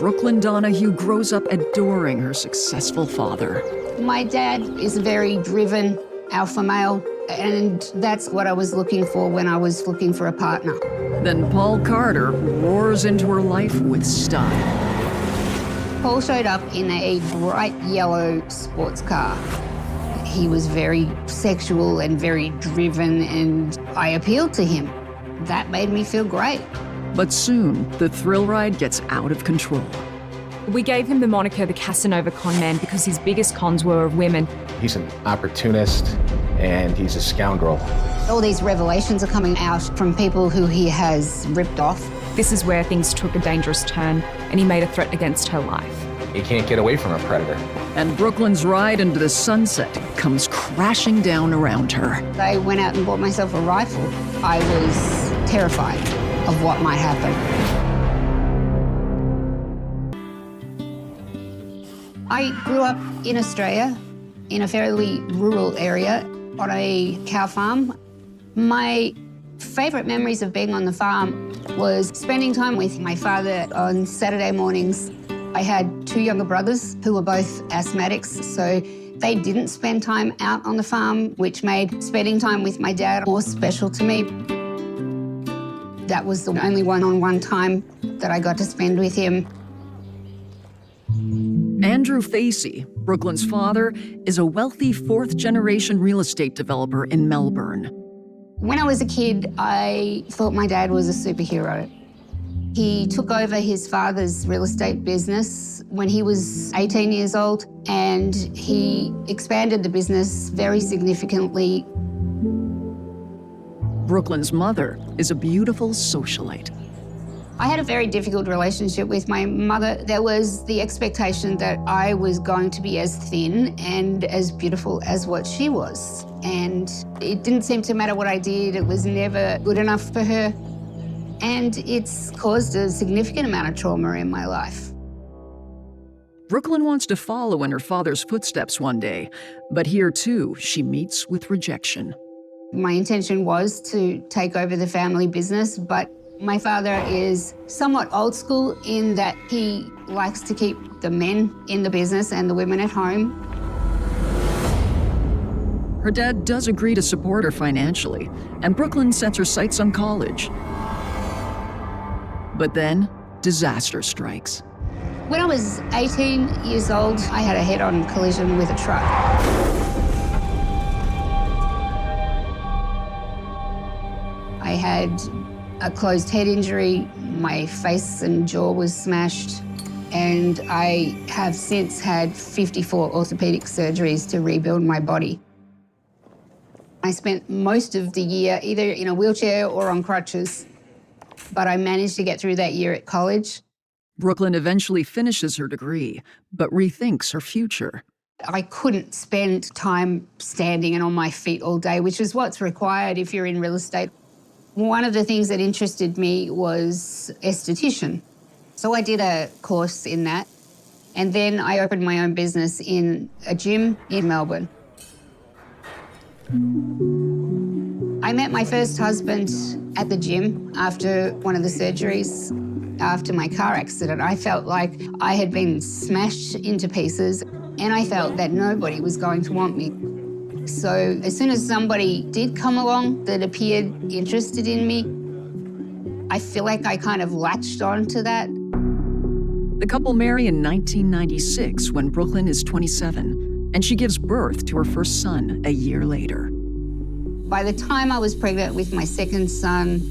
Brooklyn Donahue grows up adoring her successful father. My dad is a very driven alpha male, and that's what I was looking for when I was looking for a partner. Then Paul Carter roars into her life with style. Paul showed up in a bright yellow sports car. He was very sexual and very driven, and I appealed to him. That made me feel great. But soon, the thrill ride gets out of control. We gave him the moniker the Casanova con man because his biggest cons were of women. He's an opportunist and he's a scoundrel. All these revelations are coming out from people who he has ripped off. This is where things took a dangerous turn, and he made a threat against her life. You can't get away from a predator. And Brooklyn's ride into the sunset comes crashing down around her. I went out and bought myself a rifle. I was terrified of what might happen. I grew up in Australia, in a fairly rural area, on a cow farm. My favourite memories of being on the farm was spending time with my father on Saturday mornings. I had two younger brothers who were both asthmatics, so they didn't spend time out on the farm, which made spending time with my dad more special to me. That was the only one-on-one time that I got to spend with him. Andrew Facey, Brooklyn's father, is a wealthy fourth-generation real estate developer in Melbourne. When I was a kid, I thought my dad was a superhero. He took over his father's real estate business when he was 18 years old, and he expanded the business very significantly. Brooklyn's mother is a beautiful socialite. I had a very difficult relationship with my mother. There was the expectation that I was going to be as thin and as beautiful as what she was. And it didn't seem to matter what I did. It was never good enough for her. And it's caused a significant amount of trauma in my life. Brooklyn wants to follow in her father's footsteps one day, but here too, she meets with rejection. My intention was to take over the family business, but my father is somewhat old school in that he likes to keep the men in the business and the women at home. Her dad does agree to support her financially, and Brooklyn sets her sights on college. But then, disaster strikes. When I was 18 years old, I had a head-on collision with a truck. I had a closed head injury, my face and jaw was smashed, and I have since had 54 orthopedic surgeries to rebuild my body. I spent most of the year either in a wheelchair or on crutches, but I managed to get through that year at college. Brooklyn eventually finishes her degree, but rethinks her future. I couldn't spend time standing and on my feet all day, which is what's required if you're in real estate. One of the things that interested me was esthetician. So I did a course in that, and then I opened my own business in a gym in Melbourne. I met my first husband at the gym after one of the surgeries. After my car accident, I felt like I had been smashed into pieces, and I felt that nobody was going to want me. So as soon as somebody did come along that appeared interested in me, I feel like I kind of latched on to that. The couple marry in 1996 when Brooklyn is 27, and she gives birth to her first son a year later. By the time I was pregnant with my second son,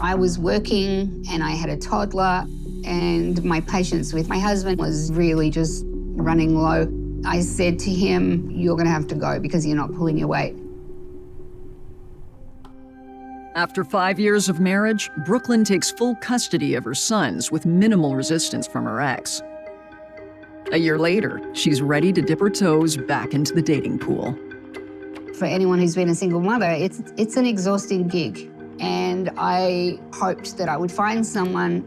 I was working and I had a toddler, and my patience with my husband was really just running low. I said to him, "You're going to have to go because you're not pulling your weight." After 5 years of marriage, Brooklyn takes full custody of her sons with minimal resistance from her ex. A year later, she's ready to dip her toes back into the dating pool. For anyone who's been a single mother, it's an exhausting gig. And I hoped that I would find someone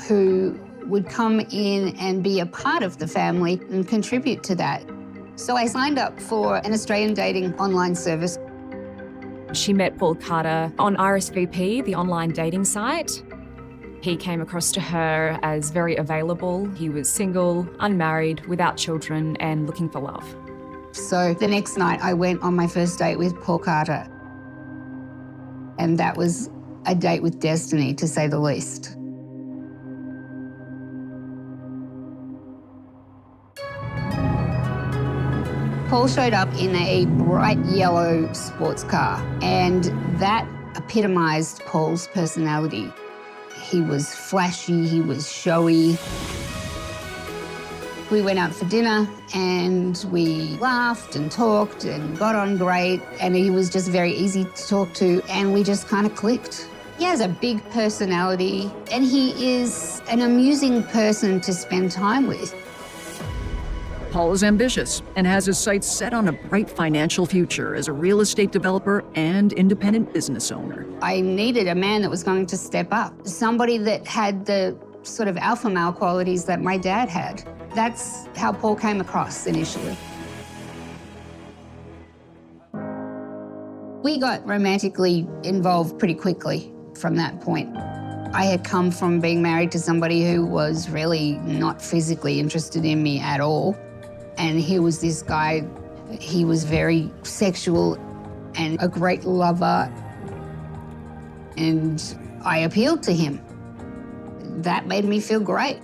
who would come in and be a part of the family and contribute to that. So I signed up for an Australian dating online service. She met Paul Carter on RSVP, the online dating site. He came across to her as very available. He was single, unmarried, without children, and looking for love. So the next night I went on my first date with Paul Carter. And that was a date with destiny, to say the least. Paul showed up in a bright yellow sports car, and that epitomised Paul's personality. He was flashy, he was showy. We went out for dinner and we laughed and talked and got on great, and he was just very easy to talk to, and we just kind of clicked. He has a big personality and he is an amusing person to spend time with. Paul is ambitious and has his sights set on a bright financial future as a real estate developer and independent business owner. I needed a man that was going to step up, somebody that had the sort of alpha male qualities that my dad had. That's how Paul came across initially. We got romantically involved pretty quickly from that point. I had come from being married to somebody who was really not physically interested in me at all. And here was this guy, he was very sexual and a great lover. And I appealed to him. That made me feel great.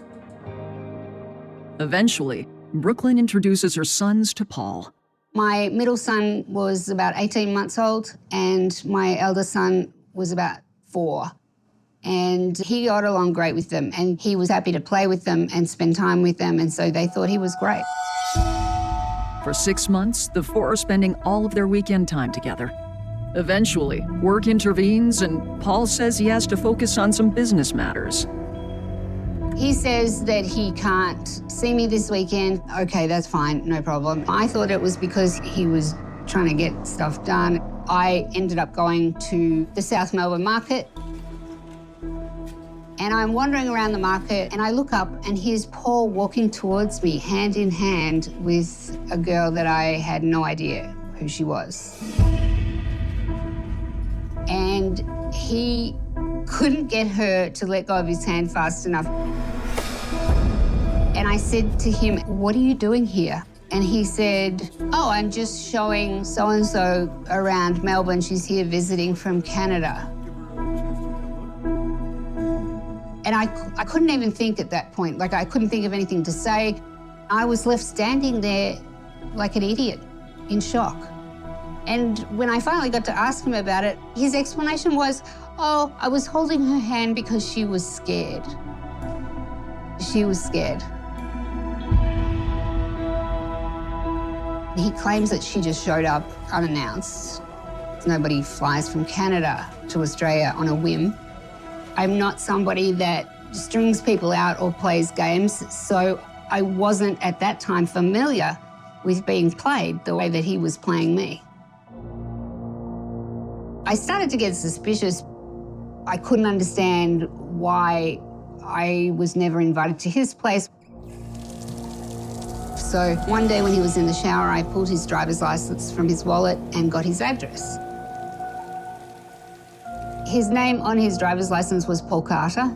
Eventually, Brooklyn introduces her sons to Paul. My middle son was about 18 months old and my elder son was about 4. And he got along great with them and he was happy to play with them and spend time with them, and so they thought he was great. For 6 months, the four are spending all of their weekend time together. Eventually, work intervenes and Paul says he has to focus on some business matters. He says that he can't see me this weekend. Okay, that's fine, no problem. I thought it was because he was trying to get stuff done. I ended up going to the South Melbourne market. And I'm wandering around the market and I look up and here's Paul walking towards me hand in hand with a girl that I had no idea who she was. And he couldn't get her to let go of his hand fast enough. And I said to him, "What are you doing here?" And he said, "Oh, I'm just showing so-and-so around Melbourne. She's here visiting from Canada." And I couldn't even think at that point. Like, I couldn't think of anything to say. I was left standing there like an idiot, in shock. And when I finally got to ask him about it, his explanation was, "Oh, I was holding her hand because she was scared." She was scared. He claims that she just showed up unannounced. Nobody flies from Canada to Australia on a whim. I'm not somebody that strings people out or plays games, so I wasn't at that time familiar with being played the way that he was playing me. I started to get suspicious. I couldn't understand why I was never invited to his place. So one day when he was in the shower, I pulled his driver's license from his wallet and got his address. His name on his driver's license was Paul Carter,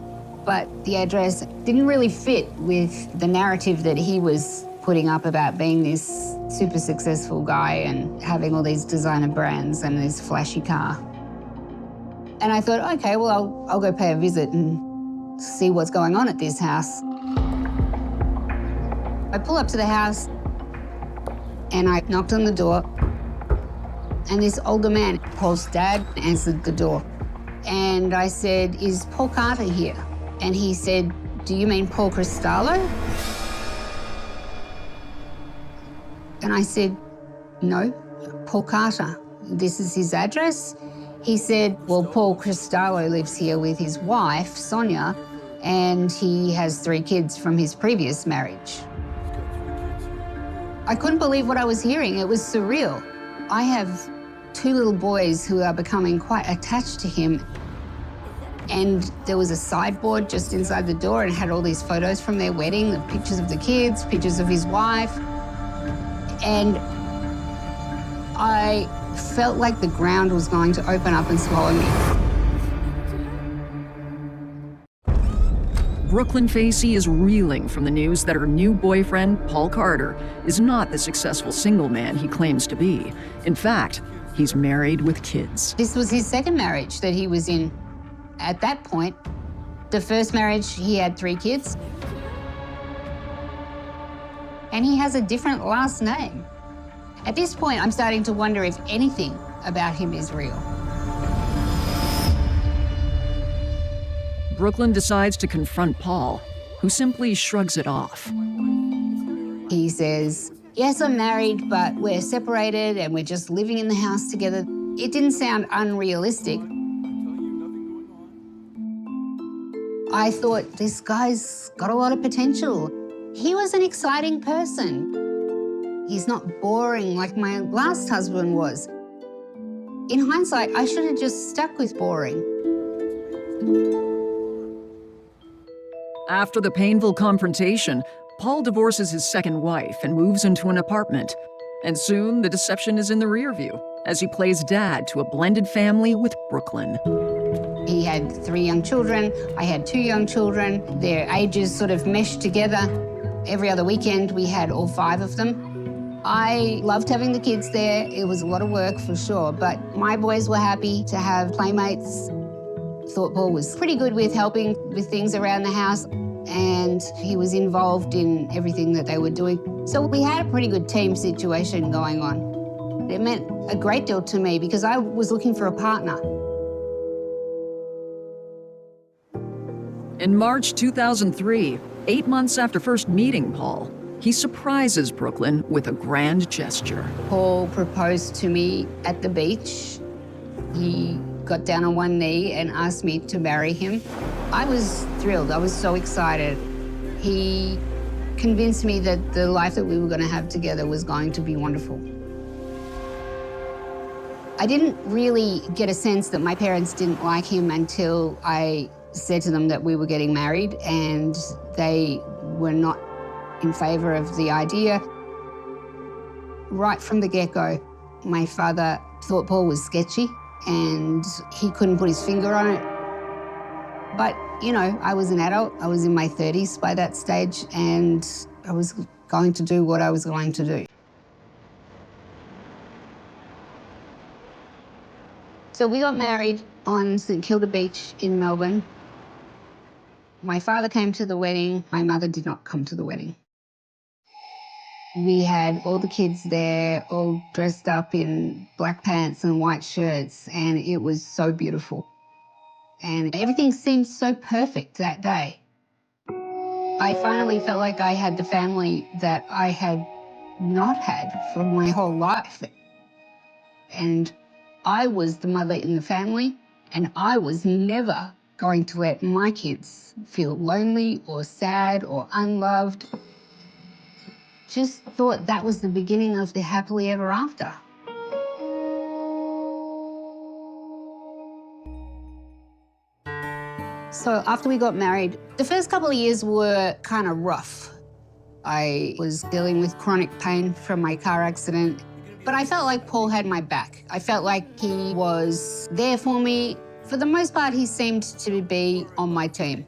but the address didn't really fit with the narrative that he was putting up about being this super successful guy and having all these designer brands and this flashy car. And I thought, okay, well, I'll go pay a visit and see what's going on at this house. I pull up to the house and I knocked on the door, and this older man, Paul's dad, answered the door. And I said, "Is Paul Carter here?" And he said, "Do you mean Paul Cristallo?" And I said, "No, Paul Carter. This is his address." He said, "Well, Paul Cristallo lives here with his wife, Sonia, and he has 3 kids from his previous marriage." I couldn't believe what I was hearing. It was surreal. I have 2 little boys who are becoming quite attached to him. And there was a sideboard just inside the door and had all these photos from their wedding, the pictures of the kids, pictures of his wife. And I felt like the ground was going to open up and swallow me. Brooklyn Facey is reeling from the news that her new boyfriend, Paul Carter, is not the successful single man he claims to be. In fact, he's married with kids. This was his second marriage that he was in. At that point, the first marriage, he had 3 kids. And he has a different last name. At this point, I'm starting to wonder if anything about him is real. Brooklyn decides to confront Paul, who simply shrugs it off. He says, yes, I'm married, but we're separated and we're just living in the house together. It didn't sound unrealistic. I thought, this guy's got a lot of potential. He was an exciting person. He's not boring like my last husband was. In hindsight, I should have just stuck with boring. After the painful confrontation, Paul divorces his second wife and moves into an apartment. And soon, the deception is in the rear view as he plays dad to a blended family with Brooklyn. He had 3 young children. I had 2 young children. Their ages sort of meshed together. Every other weekend, we had all 5 of them. I loved having the kids there. It was a lot of work for sure, but my boys were happy to have playmates. Thought Paul was pretty good with helping with things around the house, and he was involved in everything that they were doing. So we had a pretty good team situation going on. It meant a great deal to me because I was looking for a partner. In March 2003, 8 months after first meeting Paul, he surprises Brooklyn with a grand gesture. Paul proposed to me at the beach. He got down on one knee and asked me to marry him. I was thrilled. I was so excited. He convinced me that the life that we were going to have together was going to be wonderful. I didn't really get a sense that my parents didn't like him until I said to them that we were getting married, and they were not in favour of the idea. Right from the get-go, my father thought Paul was sketchy and he couldn't put his finger on it. But, you know, I was an adult. I was in my 30s by that stage, and I was going to do what I was going to do. So we got married on St Kilda Beach in Melbourne. My father came to the wedding. My mother did not come to the wedding. We had all the kids there, all dressed up in black pants and white shirts, and it was so beautiful. And everything seemed so perfect that day. I finally felt like I had the family that I had not had for my whole life. And I was the mother in the family, and I was never going to let my kids feel lonely or sad or unloved. Just thought that was the beginning of the happily ever after. So after we got married, the first couple of years were kind of rough. I was dealing with chronic pain from my car accident, but I felt like Paul had my back. I felt like he was there for me. For the most part, he seemed to be on my team.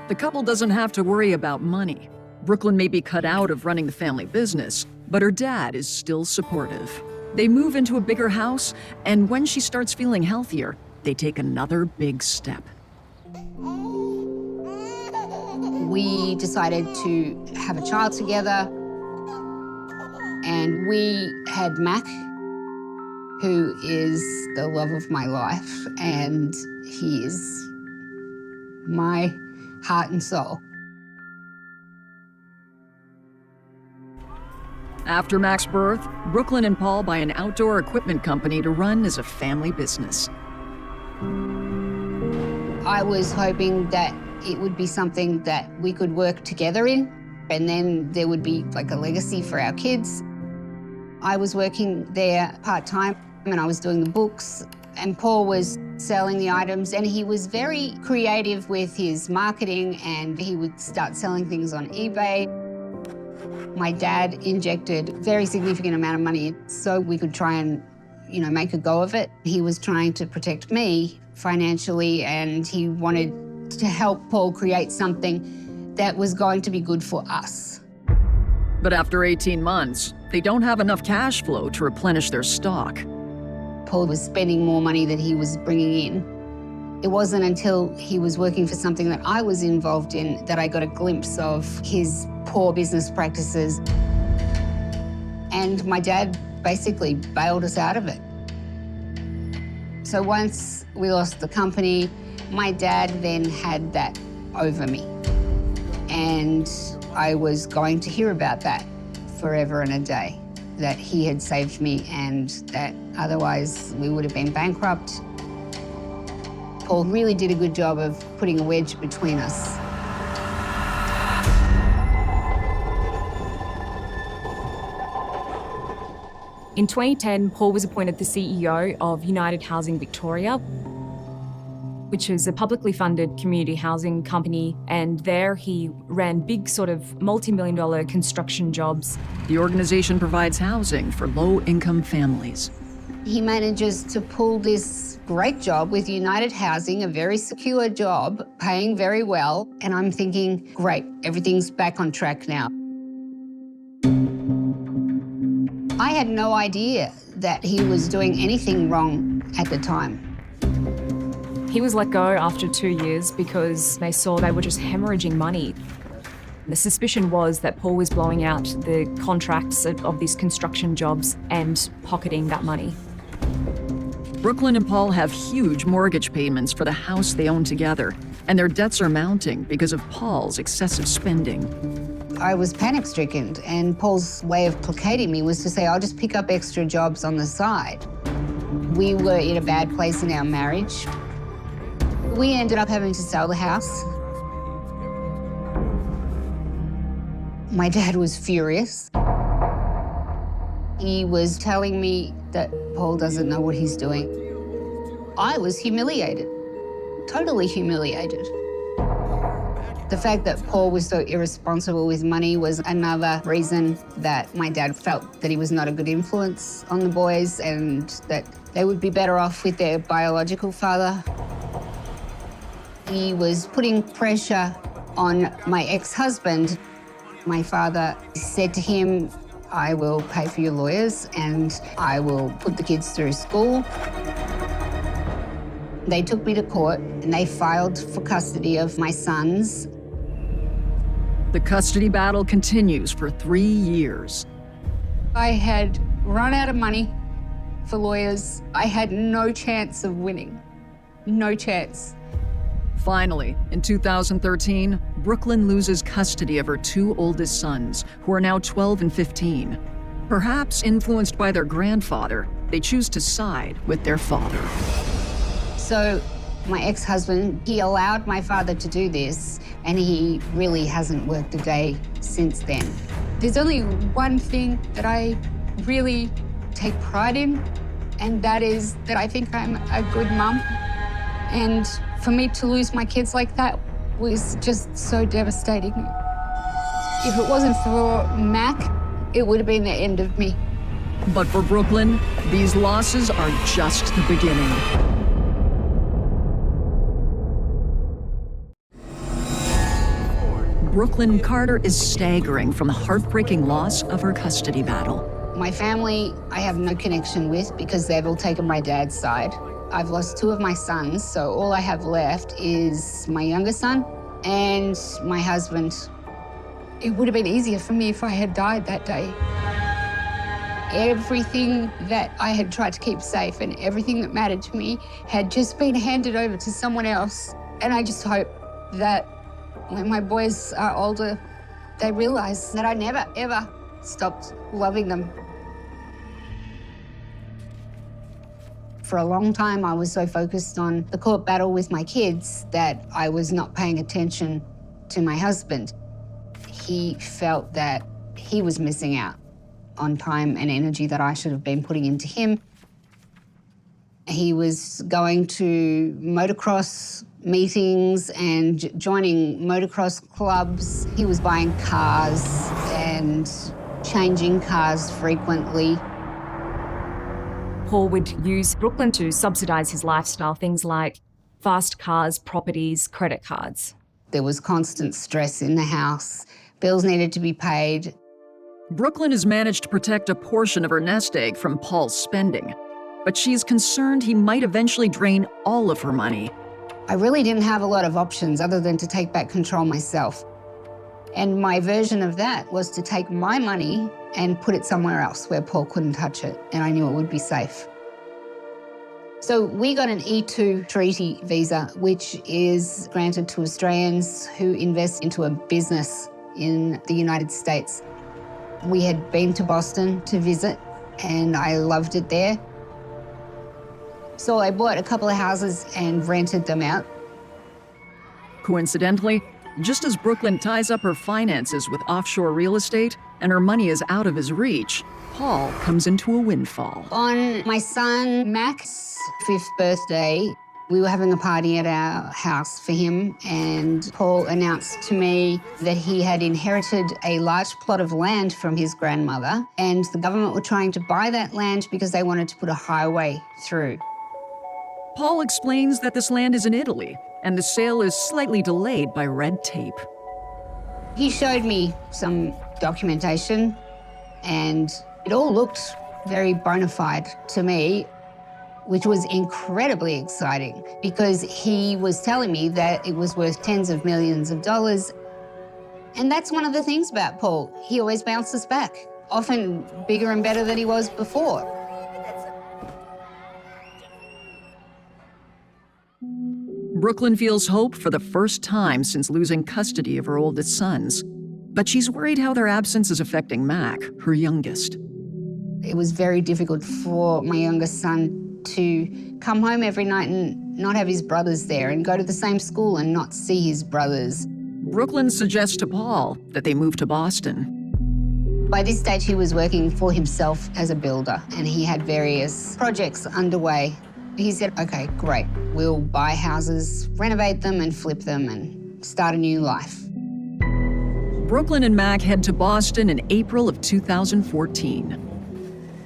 The couple doesn't have to worry about money. Brooklyn may be cut out of running the family business, but her dad is still supportive. They move into a bigger house, and when she starts feeling healthier, they take another big step. We decided to have a child together, and we had Mac, who is the love of my life, and he is my heart and soul. After Mac's birth, Brooklyn and Paul buy an outdoor equipment company to run as a family business. I was hoping that it would be something that we could work together in, and then there would be like a legacy for our kids. I was working there part-time, and I was doing the books, and Paul was selling the items, and he was very creative with his marketing, and he would start selling things on eBay. My dad injected a very significant amount of money so we could try and, you know, make a go of it. He was trying to protect me financially, and he wanted to help Paul create something that was going to be good for us. But after 18 months, they don't have enough cash flow to replenish their stock. Paul was spending more money than he was bringing in. It wasn't until he was working for something that I was involved in that I got a glimpse of his poor business practices. And my dad basically bailed us out of it. So once we lost the company, my dad then had that over me. And I was going to hear about that forever and a day, that he had saved me and that otherwise we would have been bankrupt. Paul really did a good job of putting a wedge between us. In 2010, Paul was appointed the CEO of United Housing Victoria, which is a publicly funded community housing company, and there he ran big sort of multi-million-dollar construction jobs. The organization provides housing for low-income families. He manages to pull this great job with United Housing, a very secure job, paying very well, and I'm thinking, great, everything's back on track now. I had no idea that he was doing anything wrong at the time. He was let go after 2 years because they saw they were just hemorrhaging money. The suspicion was that Paul was blowing out the contracts of these construction jobs and pocketing that money. Brooklyn and Paul have huge mortgage payments for the house they own together, and their debts are mounting because of Paul's excessive spending. I was panic-stricken, and Paul's way of placating me was to say, I'll just pick up extra jobs on the side. We were in a bad place in our marriage. We ended up having to sell the house. My dad was furious. He was telling me that Paul doesn't know what he's doing. I was humiliated, totally humiliated. The fact that Paul was so irresponsible with money was another reason that my dad felt that he was not a good influence on the boys and that they would be better off with their biological father. He was putting pressure on my ex-husband. My father said to him, I will pay for your lawyers and I will put the kids through school. They took me to court and they filed for custody of my sons. The custody battle continues for 3 years. I had run out of money for lawyers. I had no chance of winning. No chance. Finally, in 2013, Brooklyn loses custody of her 2 oldest sons, who are now 12 and 15. Perhaps influenced by their grandfather, they choose to side with their father. So my ex-husband, he allowed my father to do this, and he really hasn't worked a day since then. There's only one thing that I really take pride in, and that is that I think I'm a good mum. And for me to lose my kids like that was just so devastating. If it wasn't for Mac, it would have been the end of me. But for Brooklyn, these losses are just the beginning. Brooklyn Carter is staggering from the heartbreaking loss of her custody battle. My family, I have no connection with because they've all taken my dad's side. I've lost 2 of my sons, so all I have left is my younger son and my husband. It would have been easier for me if I had died that day. Everything that I had tried to keep safe and everything that mattered to me had just been handed over to someone else. And I just hope that when my boys are older, they realize that I never, ever stopped loving them. For a long time, I was so focused on the court battle with my kids that I was not paying attention to my husband. He felt that he was missing out on time and energy that I should have been putting into him. He was going to motocross meetings and joining motocross clubs. He was buying cars and changing cars frequently. Paul would use Brooklyn to subsidise his lifestyle, things like fast cars, properties, credit cards. There was constant stress in the house. Bills needed to be paid. Brooklyn has managed to protect a portion of her nest egg from Paul's spending, but she's concerned he might eventually drain all of her money. I really didn't have a lot of options other than to take back control myself. And my version of that was to take my money and put it somewhere else where Paul couldn't touch it, and I knew it would be safe. So we got an E2 treaty visa, which is granted to Australians who invest into a business in the United States. We had been to Boston to visit, and I loved it there. So I bought a couple of houses and rented them out. Coincidentally, just as Brooklyn ties up her finances with offshore real estate and her money is out of his reach, Paul comes into a windfall. On my son Mac's 5th birthday, we were having a party at our house for him, and Paul announced to me that he had inherited a large plot of land from his grandmother, and the government were trying to buy that land because they wanted to put a highway through. Paul explains that this land is in Italy, and the sale is slightly delayed by red tape. He showed me some documentation, and it all looked very bona fide to me, which was incredibly exciting because he was telling me that it was worth tens of millions of dollars. And that's one of the things about Paul. He always bounces back, often bigger and better than he was before. Brooklyn feels hope for the first time since losing custody of her oldest sons. But she's worried how their absence is affecting Mac, her youngest. It was very difficult for my youngest son to come home every night and not have his brothers there and go to the same school and not see his brothers. Brooklyn suggests to Paul that they move to Boston. By this stage, he was working for himself as a builder, and he had various projects underway. He said, okay, great, we'll buy houses, renovate them and flip them and start a new life. Brooklyn and Mac head to Boston in April of 2014.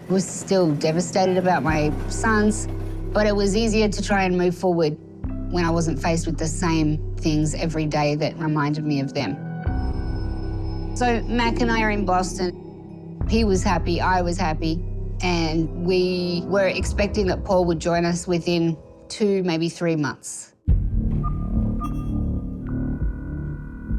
I was still devastated about my sons, but it was easier to try and move forward when I wasn't faced with the same things every day that reminded me of them. So Mac and I are in Boston. He was happy, I was happy, and we were expecting that Paul would join us within 2, maybe 3 months.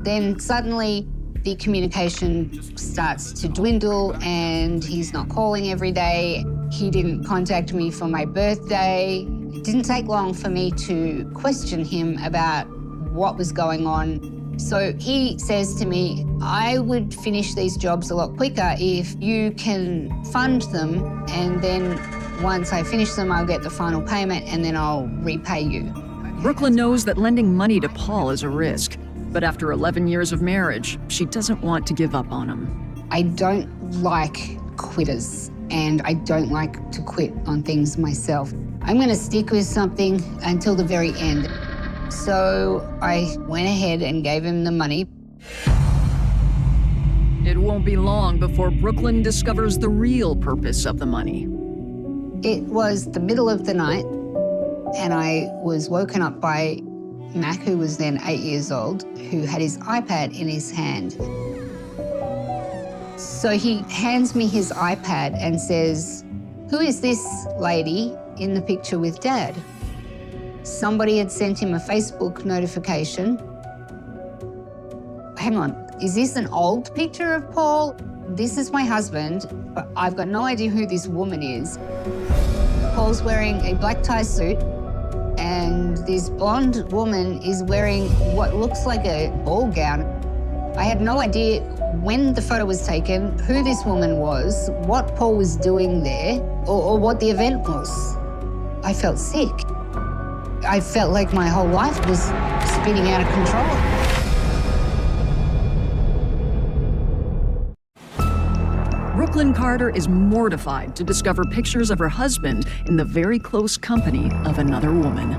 Then suddenly, the communication starts to dwindle and he's not calling every day. He didn't contact me for my birthday. It didn't take long for me to question him about what was going on. So he says to me, I would finish these jobs a lot quicker if you can fund them, and then once I finish them, I'll get the final payment and then I'll repay you. Brooklyn knows that lending money to Paul is a risk. But after 11 years of marriage, she doesn't want to give up on him. I don't like quitters, and I don't like to quit on things myself. I'm going to stick with something until the very end. So I went ahead and gave him the money. It won't be long before Brooklyn discovers the real purpose of the money. It was the middle of the night, and I was woken up by Mac, who was then 8 years old, who had his iPad in his hand. So he hands me his iPad and says, who is this lady in the picture with Dad? Somebody had sent him a Facebook notification. Hang on, is this an old picture of Paul? This is my husband, but I've got no idea who this woman is. Paul's wearing a black tie suit, and this blonde woman is wearing what looks like a ball gown. I had no idea when the photo was taken, who this woman was, what Paul was doing there, or what the event was. I felt sick. I felt like my whole life was spinning out of control. Brooklyn Carter is mortified to discover pictures of her husband in the very close company of another woman.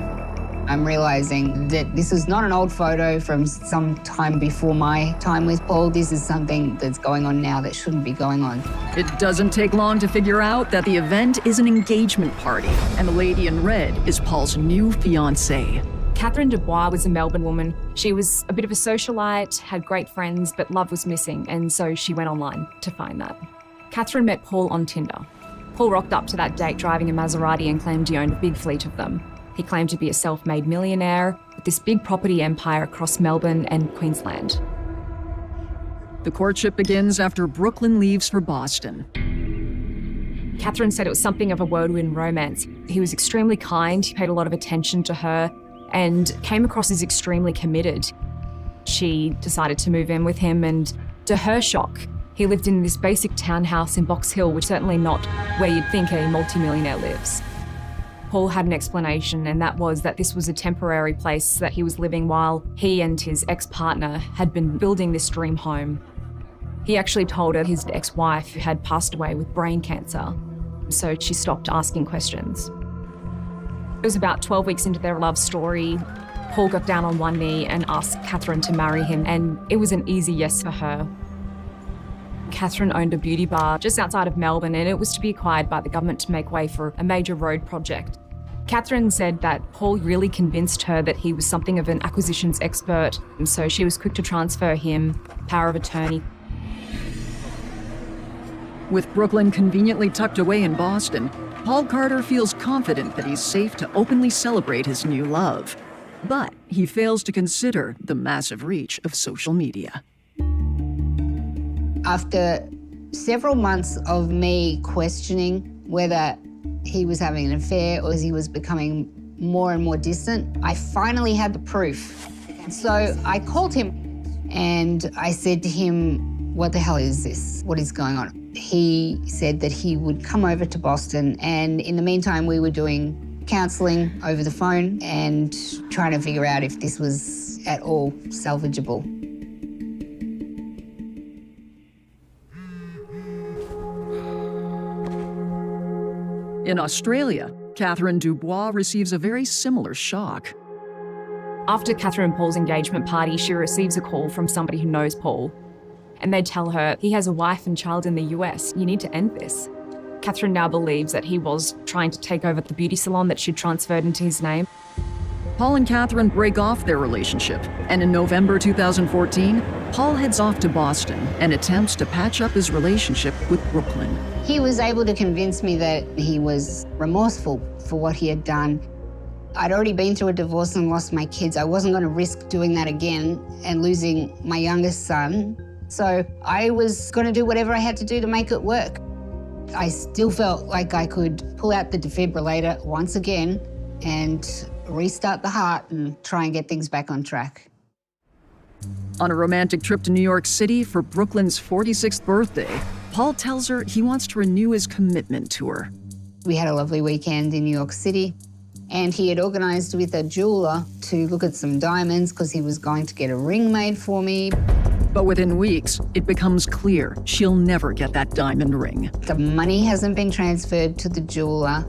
I'm realizing that this is not an old photo from some time before my time with Paul. This is something that's going on now that shouldn't be going on. It doesn't take long to figure out that the event is an engagement party, and the lady in red is Paul's new fiancée. Catherine Dubois was a Melbourne woman. She was a bit of a socialite, had great friends, but love was missing, and so she went online to find that. Catherine met Paul on Tinder. Paul rocked up to that date driving a Maserati and claimed he owned a big fleet of them. He claimed to be a self-made millionaire with this big property empire across Melbourne and Queensland. The courtship begins after Brooklyn leaves for Boston. Catherine said it was something of a whirlwind romance. He was extremely kind, he paid a lot of attention to her, and came across as extremely committed. She decided to move in with him, and to her shock, he lived in this basic townhouse in Box Hill, which is certainly not where you'd think a multimillionaire lives. Paul had an explanation, and that was that this was a temporary place that he was living while he and his ex-partner had been building this dream home. He actually told her his ex-wife had passed away with brain cancer, so she stopped asking questions. It was about 12 weeks into their love story. Paul got down on one knee and asked Catherine to marry him, and it was an easy yes for her. Catherine owned a beauty bar just outside of Melbourne, and it was to be acquired by the government to make way for a major road project. Catherine said that Paul really convinced her that he was something of an acquisitions expert, and so she was quick to transfer him power of attorney. With Brooklyn conveniently tucked away in Boston, Paul Carter feels confident that he's safe to openly celebrate his new love. But he fails to consider the massive reach of social media. After several months of me questioning whether he was having an affair or he was becoming more and more distant, I finally had the proof. So I called him and I said to him, "What the hell is this? What is going on?" He said that he would come over to Boston, and in the meantime we were doing counselling over the phone and trying to figure out if this was at all salvageable. In Australia, Catherine Dubois receives a very similar shock. After Catherine and Paul's engagement party, she receives a call from somebody who knows Paul. And they tell her, he has a wife and child in the US. You need to end this. Catherine now believes that he was trying to take over the beauty salon that she'd transferred into his name. Paul and Catherine break off their relationship, and in November 2014, Paul heads off to Boston and attempts to patch up his relationship with Brooklyn. He was able to convince me that he was remorseful for what he had done. I'd already been through a divorce and lost my kids. I wasn't going to risk doing that again and losing my youngest son. So I was going to do whatever I had to do to make it work. I still felt like I could pull out the defibrillator once again and restart the heart and try and get things back on track. On a romantic trip to New York City for Brooklyn's 46th birthday, Paul tells her he wants to renew his commitment to her. We had a lovely weekend in New York City, and he had organised with a jeweller to look at some diamonds because he was going to get a ring made for me. But within weeks, it becomes clear she'll never get that diamond ring. The money hasn't been transferred to the jeweller.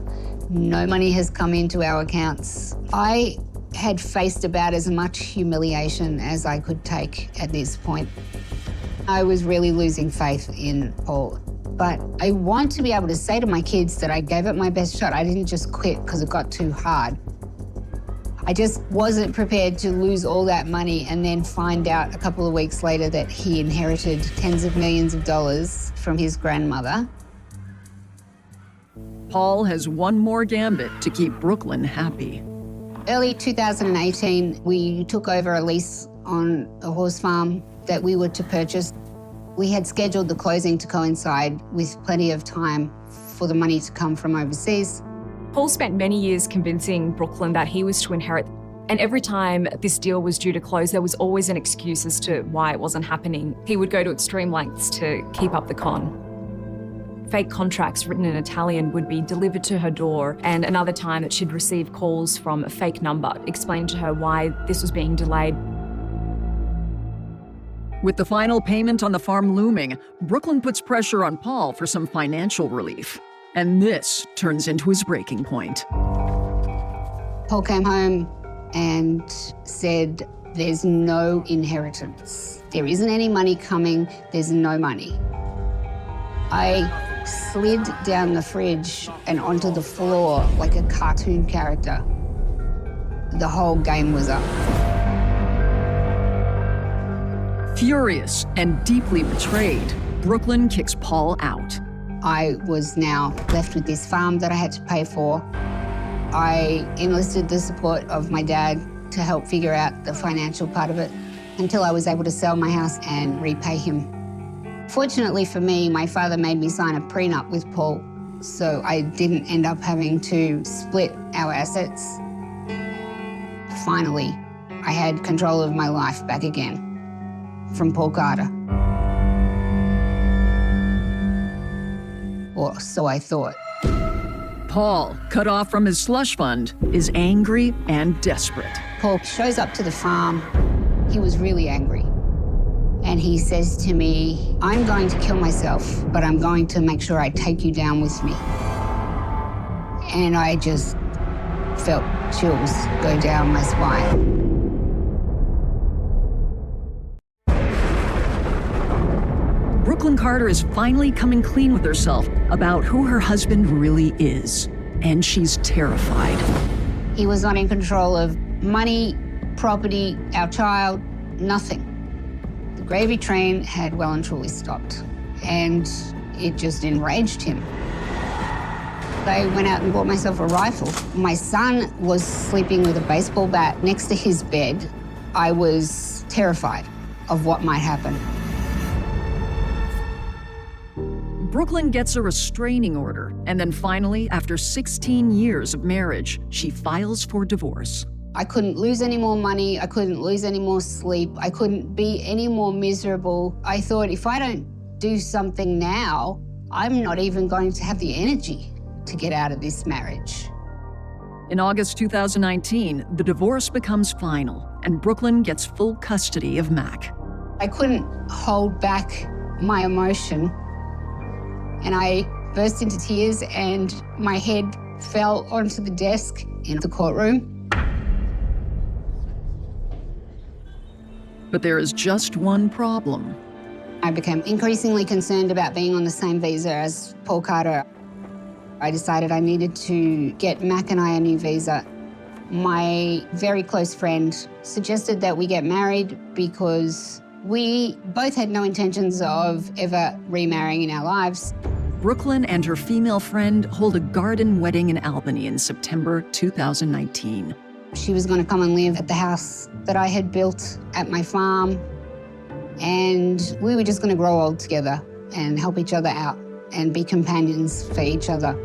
No money has come into our accounts. I had faced about as much humiliation as I could take at this point. I was really losing faith in Paul. But I want to be able to say to my kids that I gave it my best shot. I didn't just quit because it got too hard. I just wasn't prepared to lose all that money and then find out a couple of weeks later that he inherited tens of millions of dollars from his grandmother. Paul has one more gambit to keep Brooklyn happy. Early 2018, we took over a lease on a horse farm that we were to purchase. We had scheduled the closing to coincide with plenty of time for the money to come from overseas. Paul spent many years convincing Brooklyn that he was to inherit, and every time this deal was due to close, there was always an excuse as to why it wasn't happening. He would go to extreme lengths to keep up the con. Fake contracts written in Italian would be delivered to her door, and another time that she'd receive calls from a fake number explaining to her why this was being delayed. With the final payment on the farm looming, Brooklyn puts pressure on Paul for some financial relief. And this turns into his breaking point. Paul came home and said, "There's no inheritance. There isn't any money coming. There's no money." I slid down the fridge and onto the floor like a cartoon character. the whole game was up. Furious and deeply betrayed, Brooklyn kicks Paul out. I was now left with this farm that I had to pay for. I enlisted the support of my dad to help figure out the financial part of it until I was able to sell my house and repay him. Fortunately for me, my father made me sign a prenup with Paul, so I didn't end up having to split our assets. Finally, I had control of my life back again from Paul Carter. Or so I thought. Paul, cut off from his slush fund, is angry and desperate. Paul shows up to the farm. He was really angry. And he says to me, I'm going to kill myself, but I'm going to make sure I take you down with me. And I just felt chills go down my spine. Brooklyn Carter is finally coming clean with herself about who her husband really is, and she's terrified. He was not in control of money, property, our child, nothing. The gravy train had well and truly stopped, and it just enraged him. I went out and bought myself a rifle. My son was sleeping with a baseball bat next to his bed. I was terrified of what might happen. Brooklyn gets a restraining order, and then finally, after 16 years of marriage, she files for divorce. I couldn't lose any more money. I couldn't lose any more sleep. I couldn't be any more miserable. I thought, if I don't do something now, I'm not even going to have the energy to get out of this marriage. In August 2019, the divorce becomes final, and Brooklyn gets full custody of Mac. I couldn't hold back my emotion, and I burst into tears, and my head fell onto the desk in the courtroom. But there is just one problem. I became increasingly concerned about being on the same visa as Paul Carter. I decided I needed to get Mac and I a new visa. My very close friend suggested that we get married because we both had no intentions of ever remarrying in our lives. Brooklyn and her female friend hold a garden wedding in Albany in September 2019. She was going to come and live at the house that I had built at my farm, and we were just going to grow old together and help each other out and be companions for each other.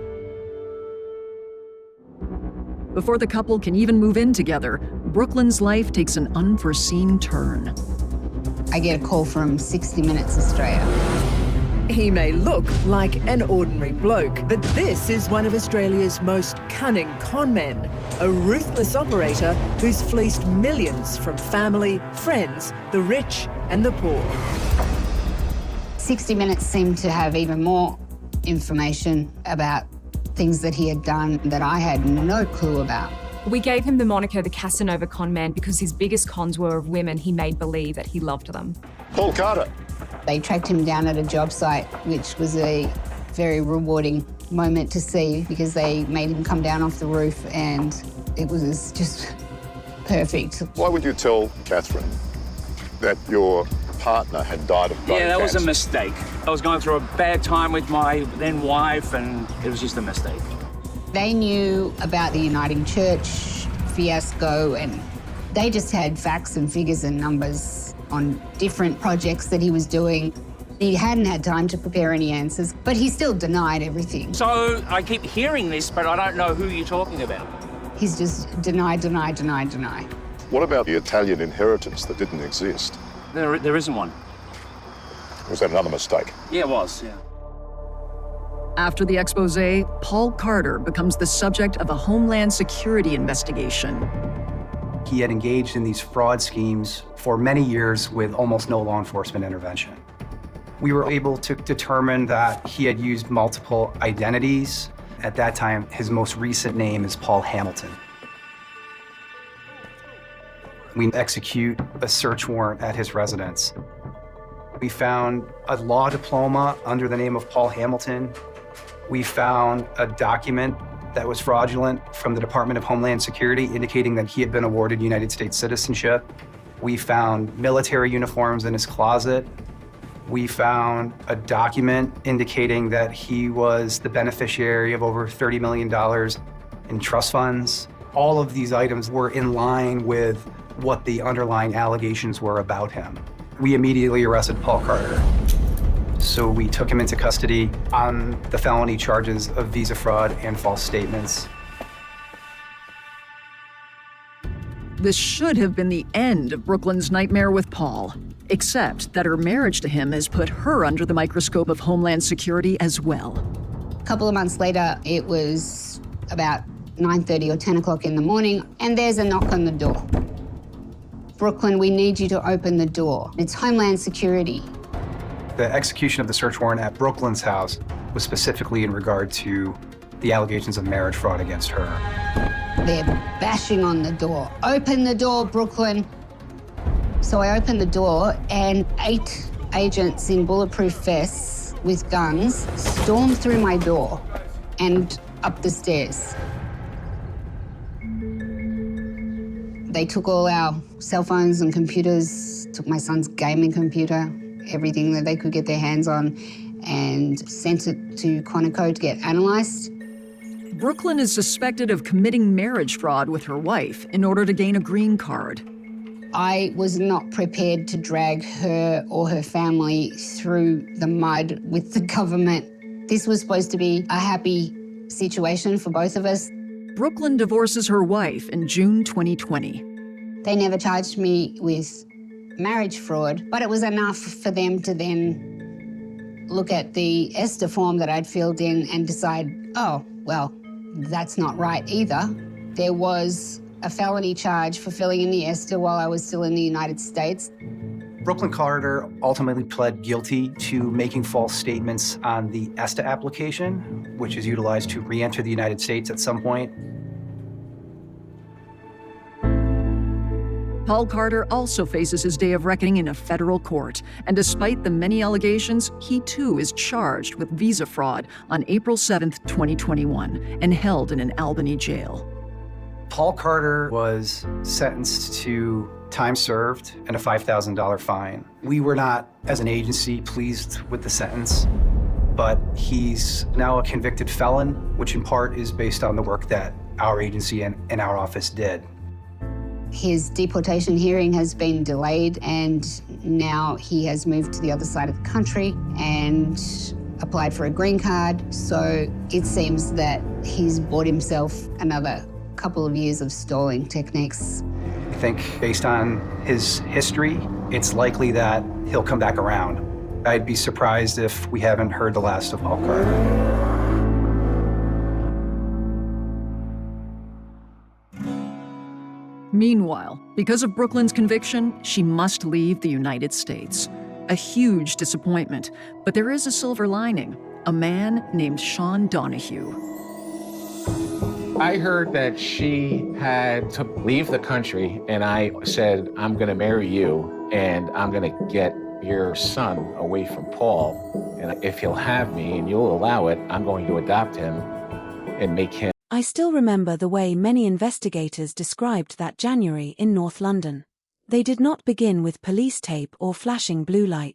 Before the couple can even move in together, Brooklyn's life takes an unforeseen turn. I get a call from 60 Minutes Australia. He may look like an ordinary bloke, but this is one of Australia's most cunning con men, a ruthless operator who's fleeced millions from family, friends, the rich and the poor. 60 Minutes seemed to have even more information about things that he had done that I had no clue about. We gave him the moniker the Casanova con man because his biggest cons were of women he made believe that he loved them. Paul Carter. They tracked him down at a job site, which was a very rewarding moment to see because they made him come down off the roof and it was just perfect. Why would you tell Catherine that your partner had died of bone Yeah, that was cancer? a mistake. I was going through a bad time with my then wife and it was just a mistake. They knew about the Uniting Church fiasco and they just had facts and figures and numbers on different projects that he was doing. He hadn't had time to prepare any answers, but he still denied everything. So I keep hearing this, but I don't know who you're talking about. He's just deny. What about the Italian inheritance that didn't exist? There isn't one. Was that another mistake? Yeah, it was, yeah. After the expose, Paul Carter becomes the subject of a Homeland Security investigation. He had engaged in these fraud schemes for many years with almost no law enforcement intervention. We were able to determine that he had used multiple identities. At that time, his most recent name is Paul Hamilton. We execute a search warrant at his residence. We found a law diploma under the name of Paul Hamilton. We found a document that was fraudulent from the Department of Homeland Security, indicating that he had been awarded United States citizenship. We found military uniforms in his closet. We found a document indicating that he was the beneficiary of over $30 million in trust funds. All of these items were in line with what the underlying allegations were about him. We immediately arrested Paul Carter. So we took him into custody on the felony charges of visa fraud and false statements. This should have been the end of Brooklyn's nightmare with Paul, except that her marriage to him has put her under the microscope of Homeland Security as well. A couple of months later, it was about 9:30 or 10 o'clock in the morning, and there's a knock on the door. Brooklyn, we need you to open the door. It's Homeland Security. The execution of the search warrant at Brooklyn's house was specifically in regard to the allegations of marriage fraud against her. They're bashing on the door. Open the door, Brooklyn. So I opened the door, and 8 agents in bulletproof vests with guns stormed through my door and up the stairs. They took all our cell phones and computers, took my son's gaming computer, everything that they could get their hands on, and sent it to Quantico to get analysed. Brooklyn is suspected of committing marriage fraud with her wife in order to gain a green card. I was not prepared to drag her or her family through the mud with the government. This was supposed to be a happy situation for both of us. Brooklyn divorces her wife in June 2020. They never charged me with marriage fraud, but it was enough for them to then look at the ESTA form that I'd filled in and decide, oh, well, that's not right either. There was a felony charge for filling in the ESTA while I was still in the United States. Brooklyn Carter ultimately pled guilty to making false statements on the ESTA application, which is utilized to re-enter the United States at some point. Paul Carter also faces his day of reckoning in a federal court, and despite the many allegations, he too is charged with visa fraud on April 7th, 2021, and held in an Albany jail. Paul Carter was sentenced to time served and a $5,000 fine. We were not, as an agency, pleased with the sentence, but he's now a convicted felon, which in part is based on the work that our agency and our office did. His deportation hearing has been delayed, and now he has moved to the other side of the country and applied for a green card. So it seems that he's bought himself another couple of years of stalling techniques. I think based on his history, it's likely that he'll come back around. I'd be surprised if we haven't heard the last of Paul Carter. Meanwhile, because of Brooklyn's conviction, she must leave the United States. A huge disappointment, but there is a silver lining. A man named Sean Donahue. I heard that she had to leave the country, and I said, I'm going to marry you, and I'm going to get your son away from Paul. And if he'll have me and you'll allow it, I'm going to adopt him and make him. I still remember the way many investigators described that January in North London. They did not begin with police tape or flashing blue light.